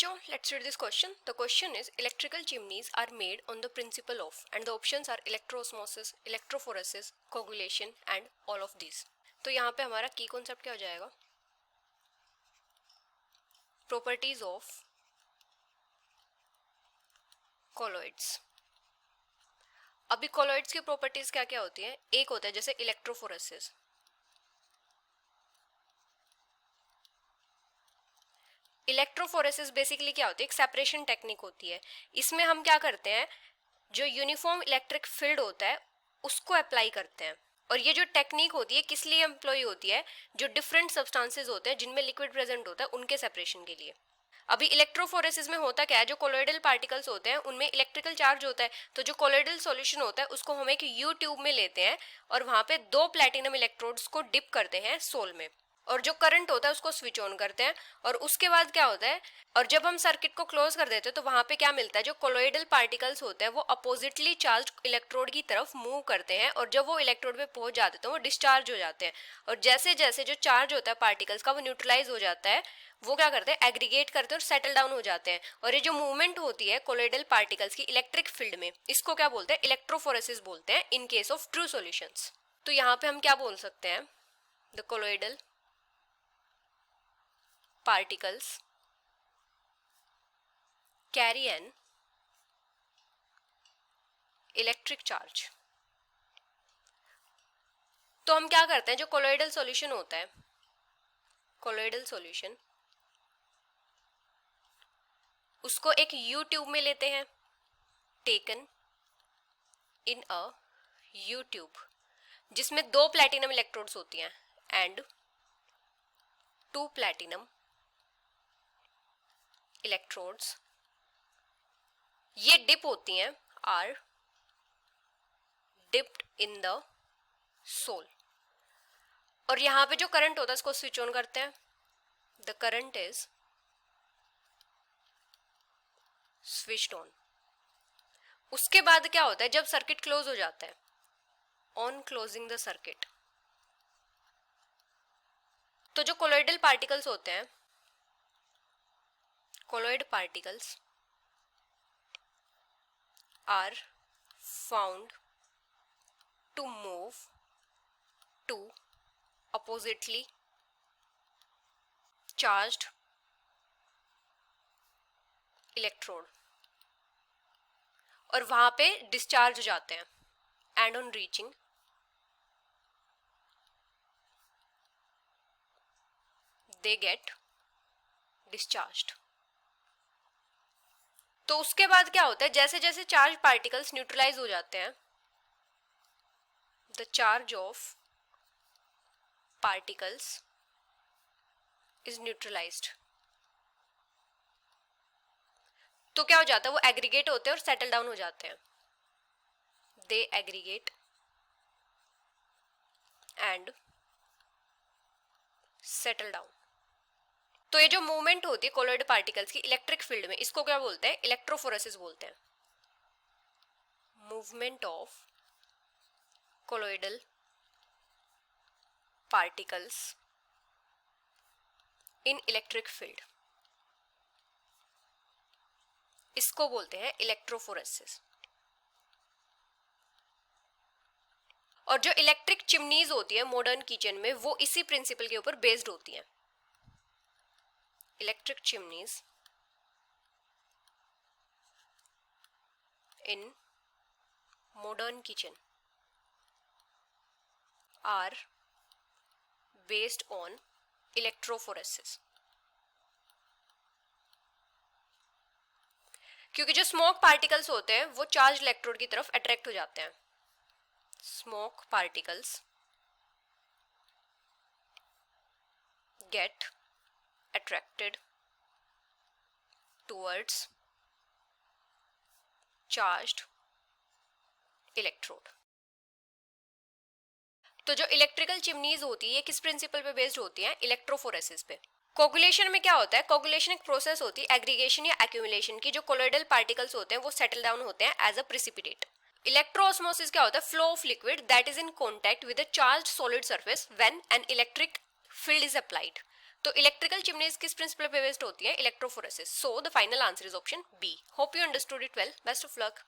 बच्चों, let's read this question. The question is electrical chimneys are made on the principle of, and the options are electroosmosis, electrophoresis, coagulation and all of these. तो यहाँ पे हमारा की concept क्या हो जाएगा? Properties of colloids. अभी कॉलोइड्स की प्रॉपर्टीज क्या क्या होती है? एक होता है जैसे इलेक्ट्रोफोरेसिस. इलेक्ट्रोफोरेसिस बेसिकली क्या होती है? एक सेपरेशन टेक्निक होती है. इसमें हम क्या करते हैं, जो यूनिफॉर्म इलेक्ट्रिक फील्ड होता है उसको अप्लाई करते हैं. और ये जो टेक्निक होती है किस लिए एम्प्लॉय होती है? जो डिफरेंट सब्सटेंसेस होते हैं जिनमें लिक्विड प्रेजेंट होता है उनके सेपरेशन के लिए. अभी इलेक्ट्रोफोरेसिस में होता क्या है, जो कोलोइडल पार्टिकल्स होते हैं उनमें इलेक्ट्रिकल चार्ज होता है, तो जो कोलोइडल सॉल्यूशन होता है उसको हम एक यू ट्यूब में लेते हैं और वहां पे 2 प्लैटिनम इलेक्ट्रोड्स को डिप करते हैं सोल में, और जो करंट होता है उसको स्विच ऑन करते हैं. और उसके बाद क्या होता है, और जब हम सर्किट को क्लोज कर देते हैं तो वहां पे क्या मिलता है, जो कोलोइडल पार्टिकल्स होते हैं वो अपोजिटली चार्ज इलेक्ट्रोड की तरफ मूव करते हैं, और जब वो इलेक्ट्रोड पे पहुंच जाते हैं तो वो डिस्चार्ज हो जाते हैं. और जैसे जैसे जो चार्ज होता है पार्टिकल्स का वो न्यूट्रलाइज हो जाता है, वो क्या करते हैं, एग्रीगेट करते हैं और सेटल डाउन हो जाते हैं. और ये जो मूवमेंट होती है कोलोइडल पार्टिकल्स की इलेक्ट्रिक फील्ड में, इसको क्या बोलते हैं? इलेक्ट्रोफोरेसिस बोलते हैं in case of true solutions. तो यहाँ पे हम क्या बोल सकते हैं, the colloidal particles carry an electric charge. तो हम क्या करते हैं, जो कोलोइडल सॉल्यूशन होता है, कोलोइडल सॉल्यूशन, उसको एक यू ट्यूब में लेते हैं, taken in a U tube, जिसमें 2 प्लैटिनम इलेक्ट्रोड्स होती हैं एंड 2 प्लैटिनम इलेक्ट्रोड्स ये डिप होती हैं, are dipped in the sol. और यहां पे जो करंट होता है इसको स्विच ऑन करते हैं. The current is switched on. उसके बाद क्या होता है, जब सर्किट क्लोज हो जाता है, ऑन क्लोजिंग द सर्किट, तो जो कोलोइडल पार्टिकल्स होते हैं, colloid particles are found to move to oppositely charged electrode और वहां पे डिस्चार्ज हो जाते हैं. And on reaching they get discharged. तो उसके बाद क्या होता है, जैसे जैसे चार्ज पार्टिकल्स न्यूट्रलाइज हो जाते हैं, the charge of particles is neutralised. तो क्या हो जाता है, वो एग्रीगेट होते हैं और सेटल डाउन हो जाते हैं. दे एग्रीगेट एंड सेटल डाउन. तो ये जो मूवमेंट होती है कोलोइड पार्टिकल्स की इलेक्ट्रिक फील्ड में, इसको क्या बोलते हैं? इलेक्ट्रोफोरेसिस बोलते हैं. Movement of colloidal particles in electric field, इसको बोलते हैं इलेक्ट्रोफोरेसिस. और जो इलेक्ट्रिक चिमनीज होती है मॉडर्न किचन में, वो इसी प्रिंसिपल के ऊपर बेस्ड होती हैं. Electric chimneys in modern kitchen are based on electrophoresis. क्योंकि जो स्मोक पार्टिकल्स होते हैं वो चार्ज इलेक्ट्रोड की तरफ अट्रैक्ट हो जाते हैं. Smoke particles get attracted towards charged electrode. तो जो इलेक्ट्रिकल चिमनीज होती है ये किस प्रिंसिपल पे बेस्ड होती है? इलेक्ट्रोफोरेसिस पे. कोगुलेशन में क्या होता है? कोगुलेशन एक प्रोसेस होती है एग्रीगेशन या एक्यूमुलेशन की. जो कोलोइडल पार्टिकल्स होते हैं वो सेटल डाउन होते हैं एज अ प्रिसिपिटेट. इलेक्ट्रोऑस्मोसिस क्या होता है? Flow of liquid that is in contact with a charged solid surface when an electric field is applied. तो इलेक्ट्रिकल चिमनीज किस प्रिंसिपल पे बेस्ड होती है? Electrophoresis. So the final answer is option B. Hope you understood it well. Best of luck.